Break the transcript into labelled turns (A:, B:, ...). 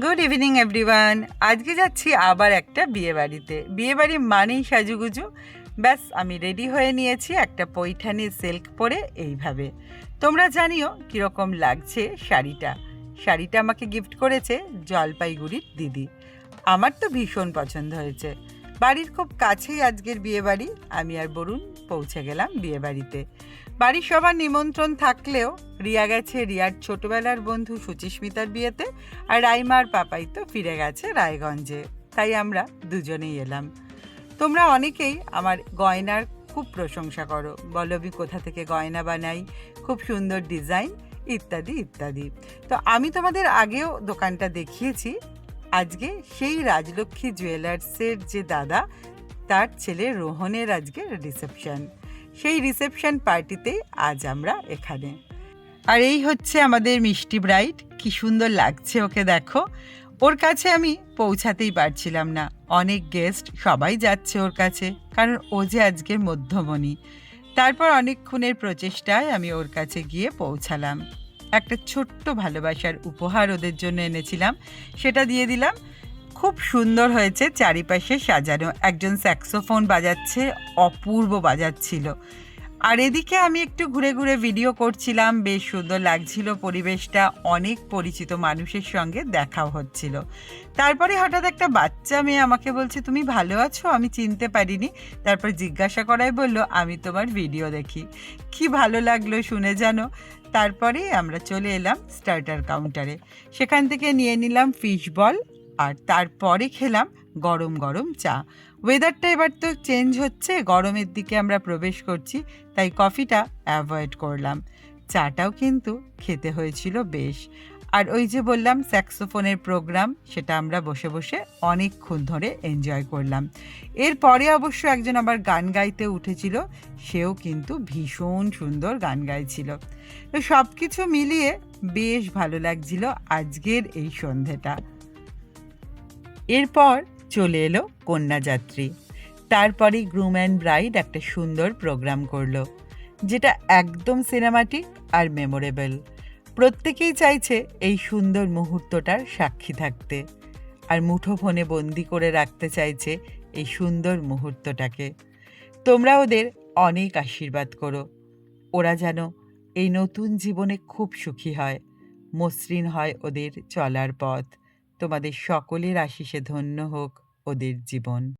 A: Good evening everyone. আজকে যাচ্ছি আবার একটা বিয়েবাড়িতে। বিয়েবাড়ি মানেই সাজুগুজু। ব্যাস আমি রেডি হয়ে নিয়েছি একটা পৈঠানি সিল্ক পরে এইভাবে। তোমরা জানিও কীরকম লাগছে শাড়িটা। শাড়িটা আমাকে গিফট করেছে জলপাইগুড়ির দিদি। আমার তো ভীষণ পছন্দ হয়েছে। বাড়ির খুব কাছেই আজকের বিয়েবাড়ি। আমি আর বরুণ পৌঁছে গেলাম বিয়েবাড়িতে। বাড়ির সবার নিমন্ত্রণ থাকলেও রিয়া গেছে রিয়ার ছোটবেলার বন্ধু সুচিস্মিতার বিয়েতে, আর রাইমার পাপাই তো ফিরে গেছে রায়গঞ্জে। তাই আমরা দুজনেই এলাম। তোমরা অনেকেই আমার গয়নার খুব প্রশংসা করো, বলো আমি কোথা থেকে গয়না বানাই, খুব সুন্দর ডিজাইন ইত্যাদি ইত্যাদি। তো আমি তোমাদের আগেও দোকানটা দেখিয়েছি। আজকে সেই রাজলক্ষ্মী জুয়েলার্সের যে দাদা, তার ছেলে রোহনের আজকে রিসেপশন। সেই রিসেপশন পার্টিতেই আজ আমরা এখানে। আর এই হচ্ছে আমাদের মিষ্টি ব্রাইড। কি সুন্দর লাগছে ওকে, দেখো। ওর কাছে আমি পৌঁছাতেই পারছিলাম না। অনেক গেস্ট, সবাই যাচ্ছে ওর কাছে, কারণ ও যে আজকের মধ্যমণি। তারপর অনেকক্ষণের প্রচেষ্টায় আমি ওর কাছে গিয়ে পৌঁছালাম। একটা ছোট্ট ভালোবাসার উপহার ওদের জন্য এনেছিলাম, সেটা দিয়ে দিলাম। খুব সুন্দর হয়েছে চারিপাশে সাজানো। একজন স্যাক্সোফোন বাজাচ্ছে, অপূর্ব বাজাচ্ছিল। আর এদিকে আমি একটু ঘুরে ঘুরে ভিডিও করছিলাম। বেশ সুন্দর লাগছিল পরিবেশটা। অনেক পরিচিত মানুষের সঙ্গে দেখাও হচ্ছিল। তারপরে হঠাৎ একটা বাচ্চা মেয়ে আমাকে বলছে, তুমি ভালো আছো? আমি চিনতে পারিনি। তারপর জিজ্ঞাসা করায় বলল, আমি তোমার ভিডিও দেখি। কি ভালো লাগলো শুনে জানো। তারপরে আমরা চলে এলাম স্টার্টার কাউন্টারে। সেখান থেকে নিয়ে নিলাম ফিশ বল, আর তারপরে খেলাম গরম গরম চা। ওয়েদারটা এবার তো চেঞ্জ হচ্ছে, গরমের দিকে আমরা প্রবেশ করছি, তাই কফিটা অ্যাভয়েড করলাম। চাটাও কিন্তু খেতে হয়েছিল বেশ। আর ওই যে বললাম স্যাক্সোফোনের প্রোগ্রাম, সেটা আমরা বসে বসে অনেকক্ষণ ধরে এনজয় করলাম। এরপরে অবশ্য একজন আবার গান গাইতে উঠেছিল, সেও কিন্তু ভীষণ সুন্দর গান গাইছিল। তো সব কিছু মিলিয়ে বেশ ভালো লাগছিল আজকের এই সন্ধেটা। এরপর চলে এলো কন্যাযাত্রী। তারপরে গ্রুম অ্যান্ড ব্রাইড একটা সুন্দর প্রোগ্রাম করলো, যেটা একদম সিনেমাটিক আর মেমোরেবল। প্রত্যেকেই চাইছে এই সুন্দর মুহূর্তটার সাক্ষী থাকতে, আর মুঠোফোনে বন্দি করে রাখতে চাইছে এই সুন্দর মুহূর্তটাকে। তোমরা ওদের অনেক আশীর্বাদ করো, ওরা যেন এই নতুন জীবনে খুব সুখী হয়, মসৃণ হয় ওদের চলার পথ। তোমাদের সকলের আশিসে ধন্য হোক ওদের জীবন।